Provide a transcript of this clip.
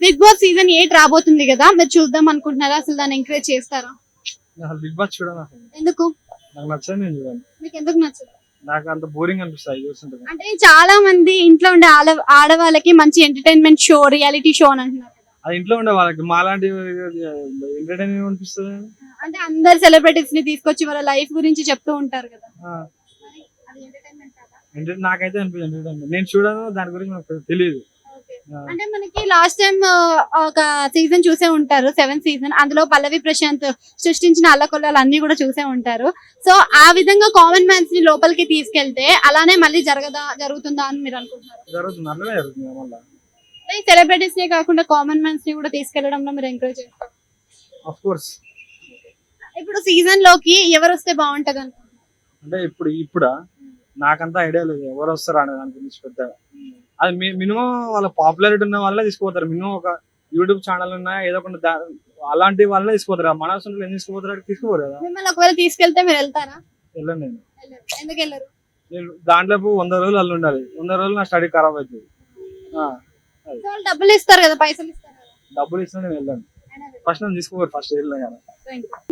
Big boss season 8 రాబోతుంది కదా, మీరు చూద్దాం అనుకుంటున్నారా? అసలు దాన్ని ఎంకరేజ్ చేస్తారా? అసలు బిగ్ బాస్ చూడను అసలు. ఎందుకు? నాకు నచ్చదు, నేను చూడను. మీకు ఎందుకు నచ్చదు? నాకు అంత బోరింగ్ అనిపిస్తాయి చూస్తుంటే. అంటే చాలా మంది ఇంట్లో ఉండే ఆడవాళ్ళకి మంచి ఎంటర్టైన్మెంట్ షో, రియాలిటీ షో అని అంటున్నారు కదా. అది ఇంట్లో ఉండే వాళ్ళకి మాలాంటి ఎంటర్టైన్మెంట్ అనిపిస్తుంది. అంటే అందరు సెలబ్రిటీస్ ని తీసుకొచ్చి వాళ్ళ లైఫ్ గురించి చెప్తూ ఉంటారు కదా. అది ఎంటర్టైన్మెంట్ కాదా? నాకైతే అనిపించింది ఎంటర్టైన్మెంట్. నేను చూడను, దాని గురించి నాకు తెలియదు. అంటే మనకి లాస్ట్ టైం ఒక సీజన్ చూసే ఉంటారు, 7th సీజన్. అందులో పల్లవి ప్రశాంత్ సృష్టించిన అల్లకొల్లాలు అన్ని కూడా చూసే ఉంటారు. సో ఆ విధంగా కామన్ మ్యాన్స్ ని లోపలికి తీసుకెళ్తే అలానే మళ్ళీ జరుగుతుందా అని మీరు అనుకుంటున్నారు? జరుగుతుంది, అట్లనే జరుగుతుంది. మళ్ళీ సెలబ్రిటీస్ నే కాకుండా కామన్ మ్యాన్స్ ని కూడా తీసుకెళ్లడంలో మీరు ఎంకరేజ్ చేస్తారు? Of course. ఇప్పుడు సీజన్ లోకి ఎవరు వస్తే బాగుంటది అనుకుంటున్నారు? అంటే ఇప్పుడా నాకంతా ఐడియా లేదు ఎవరు వస్తారు అనే దాని గురించి పెద్దగా. అది మినిమం వాళ్ళ పాపులారిటీ ఉన్న వాళ్ళే తీసుకుపోతారు. మినిమం ఒక యూట్యూబ్ ఛానల్ ఉన్నా ఏదో ఒక అలాంటి వాళ్ళే తీసుకుపోతారు. మన అవసరం ఏం తీసుకుపోతారు, తీసుకుపోరు కదా. మిమ్మల్ని ఒకవేళ తీసుకెళ్తే మీరు వెళ్తారా? వెళ్ళను నేను. ఎందుకు వెళ్ళరు? నేను దాంట్లో 100 రోజులు అల్లు ఉండాలి. 100 రోజులు నా స్టడీ ఖరాబ్ అవుతుంది. వాళ్ళు డబ్బులు ఇస్తారు కదా, పైసలు ఇస్తారు కదా. డబ్బులు ఇస్తున్నా నేను వెళ్ళాను. ఫస్ట్ నన్ను తీసుకోరు, ఫస్ట్ వెళ్ళినా కానీ. Thank you.